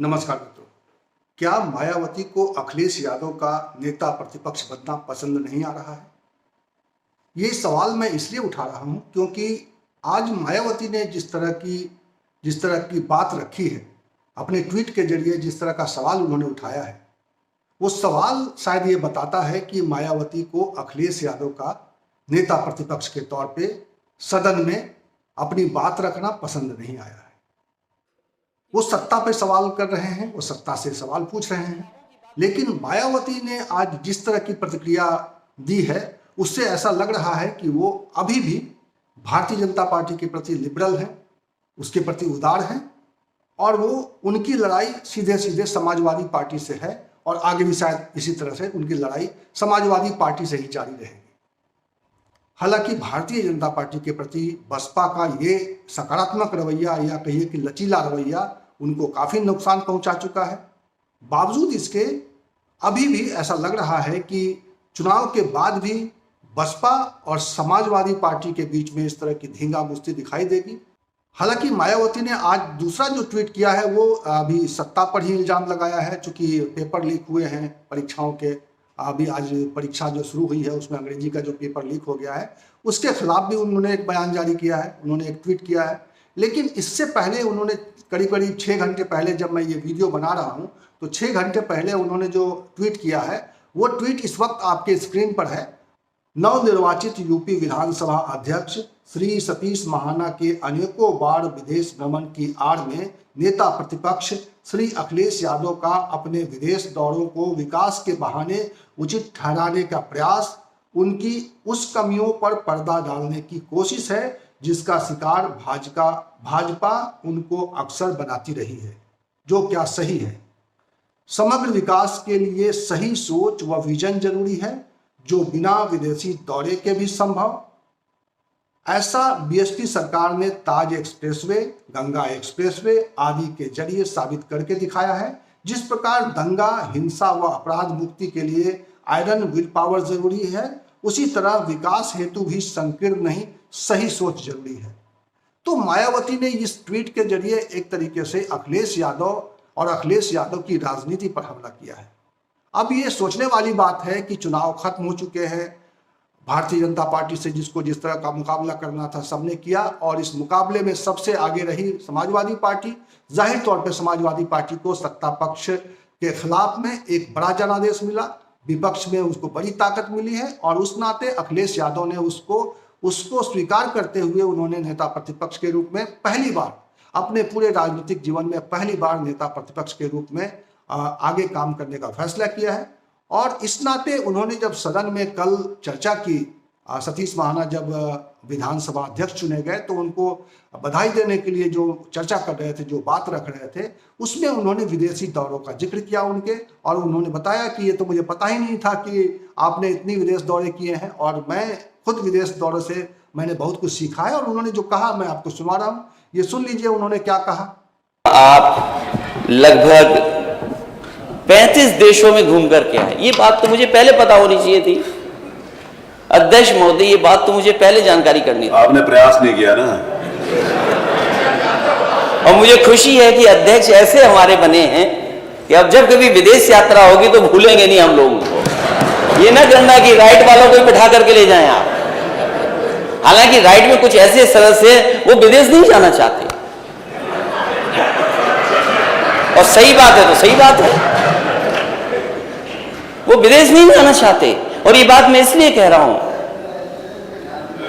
नमस्कार मित्रों। क्या मायावती को अखिलेश यादव का नेता प्रतिपक्ष बनना पसंद नहीं आ रहा है? ये सवाल मैं इसलिए उठा रहा हूं क्योंकि आज मायावती ने जिस तरह की बात रखी है, अपने ट्वीट के जरिए जिस तरह का सवाल उन्होंने उठाया है, वो सवाल शायद ये बताता है कि मायावती को अखिलेश यादव का नेता प्रतिपक्ष के तौर पे सदन में अपनी बात रखना पसंद नहीं आया है। वो सत्ता पे सवाल कर रहे हैं, वो सत्ता से सवाल पूछ रहे हैं, लेकिन मायावती ने आज जिस तरह की प्रतिक्रिया दी है उससे ऐसा लग रहा है कि वो अभी भी भारतीय जनता पार्टी के प्रति लिबरल हैं, उसके प्रति उदार हैं और वो उनकी लड़ाई सीधे सीधे समाजवादी पार्टी से है और आगे भी शायद इसी तरह से उनकी लड़ाई समाजवादी पार्टी से ही जारी रहेगी। हालांकि भारतीय जनता पार्टी के प्रति बसपा का ये सकारात्मक रवैया या कहिए कि लचीला रवैया उनको काफ़ी नुकसान पहुंचा चुका है। बावजूद इसके अभी भी ऐसा लग रहा है कि चुनाव के बाद भी बसपा और समाजवादी पार्टी के बीच में इस तरह की धींगा-मुश्ती दिखाई देगी। हालांकि मायावती ने आज दूसरा जो ट्वीट किया है वो अभी सत्ता पर ही इल्ज़ाम लगाया है, चूँकि पेपर लीक हुए हैं परीक्षाओं के। अभी आज परीक्षा जो शुरू हुई है उसमें अंग्रेजी का जो पेपर लीक हो गया है उसके खिलाफ भी उन्होंने एक बयान जारी किया है, उन्होंने एक ट्वीट किया है। लेकिन इससे पहले उन्होंने करीब 6 घंटे पहले, जब मैं ये वीडियो बना रहा हूँ तो 6 घंटे पहले उन्होंने जो ट्वीट किया है वो ट्वीट इस वक्त आपके स्क्रीन पर है। नवनिर्वाचित यूपी विधानसभा अध्यक्ष श्री सतीश महाना के अनेकों बार विदेश भ्रमण की आड़ में नेता प्रतिपक्ष श्री अखिलेश यादव का अपने विदेश दौरों को विकास के बहाने उचित ठहराने का प्रयास उनकी उस कमियों पर पर्दा डालने की कोशिश है जिसका शिकार भाजपा उनको अक्सर बनाती रही है। जो क्या सही है। समग्र विकास के लिए सही सोच व विजन जरूरी है जो बिना विदेशी दौरे के भी संभव। ऐसा बीएसपी सरकार ने ताज एक्सप्रेसवे, गंगा एक्सप्रेसवे आदि के जरिए साबित करके दिखाया है। जिस प्रकार दंगा, हिंसा व अपराध मुक्ति के लिए आयरन विल पावर जरूरी है, उसी तरह विकास हेतु भी संकीर्ण नहीं, सही सोच जरूरी है। तो मायावती ने इस ट्वीट के जरिए एक तरीके से अखिलेश यादव और अखिलेश यादव की राजनीति पर हमला किया है। अब ये सोचने वाली बात है कि चुनाव खत्म हो चुके हैं, भारतीय जनता पार्टी से जिसको जिस तरह का मुकाबला करना था सबने किया और इस मुकाबले में सबसे आगे रही समाजवादी पार्टी। जाहिर तौर पे समाजवादी पार्टी को सत्ता पक्ष के खिलाफ में एक बड़ा जनादेश मिला, विपक्ष में उसको बड़ी ताकत मिली है और उस नाते अखिलेश यादव ने उसको स्वीकार करते हुए उन्होंने नेता प्रतिपक्ष के रूप में पहली बार अपने पूरे राजनीतिक जीवन में पहली बार नेता प्रतिपक्ष के रूप में आगे काम करने का फैसला किया है। और इस नाते उन्होंने जब सदन में कल चर्चा की, सतीश महाना जब विधानसभा अध्यक्ष चुने गए तो उनको बधाई देने के लिए जो चर्चा कर रहे थे, जो बात रख रहे थे, उसमें उन्होंने विदेशी दौरों का जिक्र किया उनके और उन्होंने बताया कि ये तो मुझे पता ही नहीं था कि आपने इतनी विदेश दौरे किए हैं और मैं खुद विदेश दौरे से मैंने बहुत कुछ सीखा है। और उन्होंने जो कहा मैं आपको सुना रहा हूँ, ये सुन लीजिए उन्होंने क्या कहा। आप लगभग 35 देशों में घूम करके आए, ये बात तो मुझे पहले पता होनी चाहिए थी। अध्यक्ष महोदय, ये बात तो मुझे पहले जानकारी करनी थी। आपने प्रयास नहीं किया ना। और मुझे खुशी है कि अध्यक्ष ऐसे हमारे बने हैं कि अब जब कभी विदेश यात्रा होगी तो भूलेंगे नहीं हम लोगों को। ये ना करना कि राइट वालों को बिठा करके ले जाएं आप। हालांकि राइट में कुछ ऐसे सदस्य हैं वो विदेश नहीं जाना चाहते और सही बात है तो सही बात है, वो विदेश नहीं जाना चाहते। और ये बात मैं इसलिए कह रहा हूं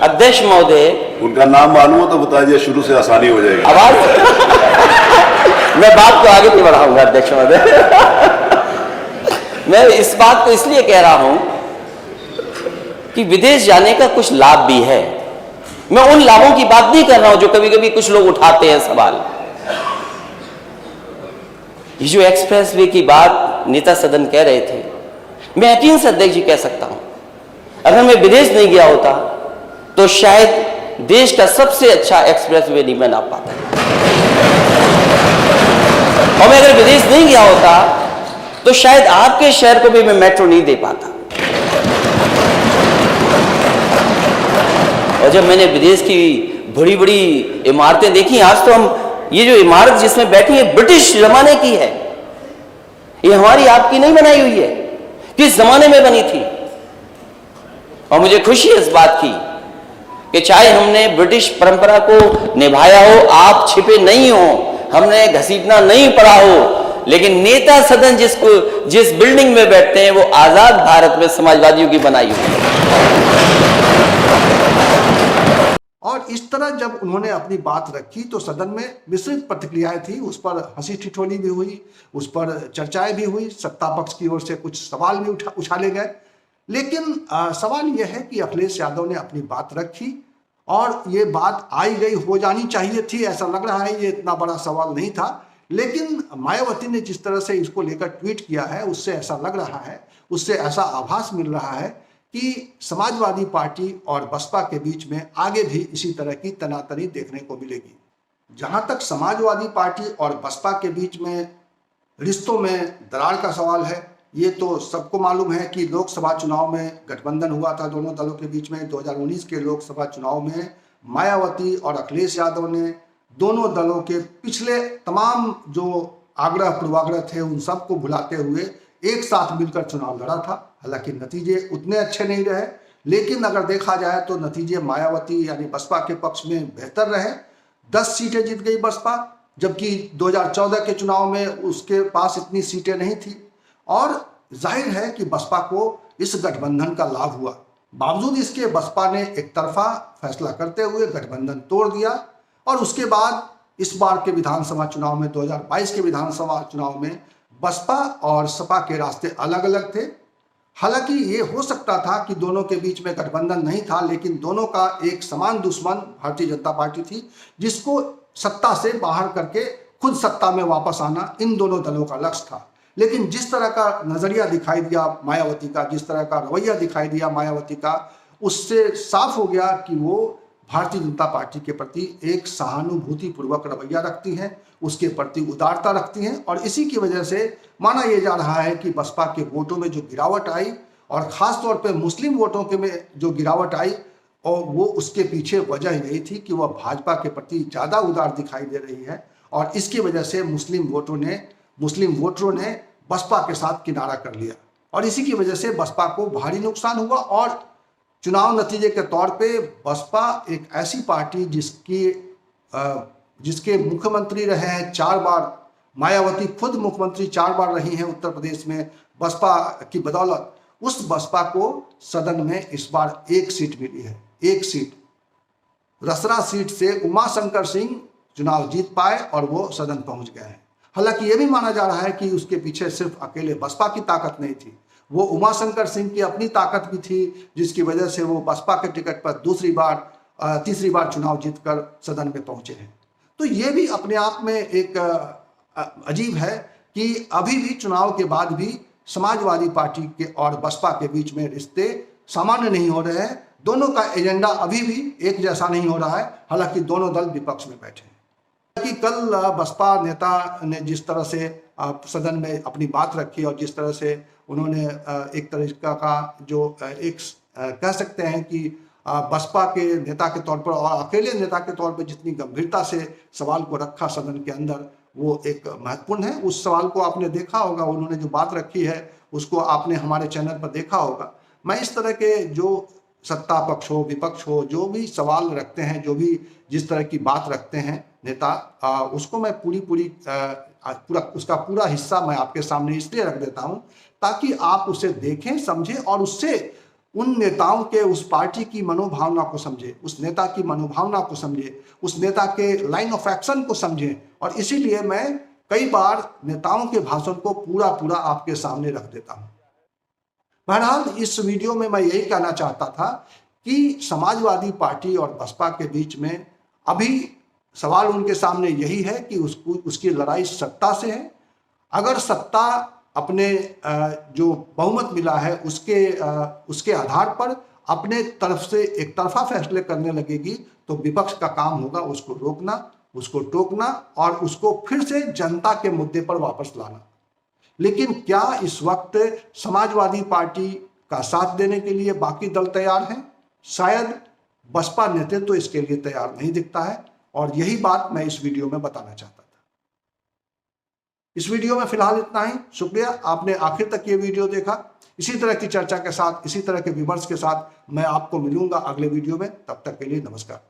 अध्यक्ष महोदय, उनका नाम मालूम हो तो बता दिया, शुरू से आसानी हो जाएगी। आवाज मैं बात को आगे नहीं बढ़ाऊंगा अध्यक्ष महोदय। मैं इस बात को इसलिए कह रहा हूं कि विदेश जाने का कुछ लाभ भी है। मैं उन लाभों की बात नहीं कर रहा हूं जो कभी कभी कुछ लोग उठाते हैं सवाल। ये जो एक्सप्रेसवे की बात नेता सदन कह रहे थे, मैं यकीन से अध्यक्ष जी कह सकता हूं, अगर मैं विदेश नहीं गया होता तो शायद देश का सबसे अच्छा एक्सप्रेसवे नहीं बना पाता। और मैं अगर विदेश नहीं गया होता तो शायद आपके शहर को भी मैं मेट्रो नहीं दे पाता। और जब मैंने विदेश की बड़ी बड़ी इमारतें देखी, आज तो हम ये जो इमारत जिसमें बैठी है ब्रिटिश जमाने की है, ये हमारी आपकी नहीं बनाई हुई है, किस जमाने में बनी थी। और मुझे खुशी है इस बात की कि चाहे हमने ब्रिटिश परंपरा को निभाया हो, आप छिपे नहीं हो, हमने घसीटना नहीं पड़ा हो, लेकिन नेता सदन जिस बिल्डिंग में बैठते हैं वो आजाद भारत में समाजवादियों की बनाई हुई है। और इस तरह जब उन्होंने अपनी बात रखी तो सदन में मिश्रित प्रतिक्रियाएं थी, उस पर हंसी ठिठोली भी हुई, उस पर चर्चाएं भी हुई, सत्ता पक्ष की ओर से कुछ सवाल भी उछाले गए। लेकिन सवाल यह है कि अखिलेश यादव ने अपनी बात रखी और ये बात आई गई हो जानी चाहिए थी, ऐसा लग रहा है, ये इतना बड़ा सवाल नहीं था। लेकिन मायावती ने जिस तरह से इसको लेकर ट्वीट किया है, उससे ऐसा लग रहा है, उससे ऐसा आभास मिल रहा है कि समाजवादी पार्टी और बसपा के बीच में आगे भी इसी तरह की तनातनी देखने को मिलेगी। जहां तक समाजवादी पार्टी और बसपा के बीच में रिश्तों में दरार का सवाल है, ये तो सबको मालूम है कि लोकसभा चुनाव में गठबंधन हुआ था दोनों दलों के बीच में। 2019 के लोकसभा चुनाव में मायावती और अखिलेश यादव ने दोनों दलों के पिछले तमाम जो आग्रह पूर्वाग्रह थे उन सबको भुलाते हुए एक साथ मिलकर चुनाव लड़ा था। हालांकि नतीजे उतने अच्छे नहीं रहे, लेकिन अगर देखा जाए तो नतीजे मायावती यानी बसपा के पक्ष में बेहतर रहे। 10 सीटें जीत गई बसपा, जबकि 2014 के चुनाव में उसके पास इतनी सीटें नहीं थी। और जाहिर है कि बसपा को इस गठबंधन का लाभ हुआ। बावजूद इसके बसपा ने एक तरफा फैसला करते हुए गठबंधन तोड़ दिया और उसके बाद इस बार के विधानसभा चुनाव में 2022 के विधानसभा चुनाव में बसपा और सपा के रास्ते अलग अलग थे। हालांकि ये हो सकता था कि दोनों के बीच में गठबंधन नहीं था, लेकिन दोनों का एक समान दुश्मन भारतीय जनता पार्टी थी, जिसको सत्ता से बाहर करके खुद सत्ता में वापस आना इन दोनों दलों का लक्ष्य था। लेकिन जिस तरह का नजरिया दिखाई दिया मायावती का, जिस तरह का रवैया दिखाई दिया मायावती का, उससे साफ हो गया कि वो भारतीय जनता पार्टी के प्रति एक सहानुभूतिपूर्वक रवैया रखती हैं, उसके प्रति उदारता रखती हैं। और इसी की वजह से माना यह जा रहा है कि बसपा के वोटों में जो गिरावट आई और ख़ास तौर पे मुस्लिम वोटों के में जो गिरावट आई, और वो उसके पीछे वजह यही थी कि वह भाजपा के प्रति ज़्यादा उदार दिखाई दे रही है। और इसकी वजह से मुस्लिम वोटरों ने बसपा के साथ किनारा कर लिया और इसी की वजह से बसपा को भारी नुकसान हुआ। और चुनाव नतीजे के तौर पे बसपा एक ऐसी पार्टी जिसके मुख्यमंत्री रहे हैं 4 बार, मायावती खुद मुख्यमंत्री 4 बार रही हैं उत्तर प्रदेश में बसपा की बदौलत, उस बसपा को सदन में इस बार 1 सीट मिली है। 1 सीट, रसरा सीट से उमाशंकर सिंह चुनाव जीत पाए और वो सदन पहुंच गए हैं। हालांकि ये भी माना जा रहा है कि उसके पीछे सिर्फ अकेले बसपा की ताकत नहीं थी, वो उमाशंकर सिंह की अपनी ताकत भी थी, जिसकी वजह से वो बसपा के टिकट पर तीसरी बार चुनाव जीतकर सदन में पहुंचे हैं। तो ये भी अपने आप में एक अजीब है कि अभी भी चुनाव के बाद भी समाजवादी पार्टी के और बसपा के बीच में रिश्ते सामान्य नहीं हो रहे हैं। दोनों का एजेंडा अभी भी एक जैसा नहीं हो रहा है, हालांकि दोनों दल विपक्ष में बैठे हैं। कि कल बसपा नेता ने जिस तरह से सदन में अपनी बात रखी और जिस तरह से उन्होंने एक तरीका का जो कह सकते हैं कि बसपा के नेता के तौर पर और अकेले नेता के तौर पर जितनी गंभीरता से सवाल को रखा सदन के अंदर, वो एक महत्वपूर्ण है। उस सवाल को आपने देखा होगा, उन्होंने जो बात रखी है उसको आपने हमारे चैनल पर देखा होगा। मैं इस तरह के जो सत्ता पक्ष हो विपक्ष हो जो भी सवाल रखते हैं, जो भी जिस तरह की बात रखते हैं नेता, उसको मैं उसका पूरा हिस्सा मैं आपके सामने इसलिए रख देता हूं ताकि आप उसे देखें, समझें और उससे उन नेताओं के, उस पार्टी की मनोभावना को समझें, उस नेता की मनोभावना को समझें, उस नेता के लाइन ऑफ एक्शन को समझें। और इसीलिए मैं कई बार नेताओं के भाषण को पूरा आपके सामने रख देता हूं। बहरहाल इस वीडियो में मैं यही कहना चाहता था कि समाजवादी पार्टी और बसपा के बीच में अभी सवाल उनके सामने यही है कि उसकी लड़ाई सत्ता से है। अगर सत्ता अपने जो बहुमत मिला है उसके आधार पर अपने तरफ से एक तरफा फैसले करने लगेगी तो विपक्ष का काम होगा उसको रोकना, उसको टोकना और उसको फिर से जनता के मुद्दे पर वापस लाना। लेकिन क्या इस वक्त समाजवादी पार्टी का साथ देने के लिए बाकी दल तैयार हैं? शायद बसपा नेतृत्व तो इसके लिए तैयार नहीं दिखता है और यही बात मैं इस वीडियो में बताना चाहता हूं। इस वीडियो में फिलहाल इतना ही। शुक्रिया, आपने आखिर तक ये वीडियो देखा। इसी तरह की चर्चा के साथ, इसी तरह के विमर्श के साथ मैं आपको मिलूंगा अगले वीडियो में। तब तक के लिए नमस्कार।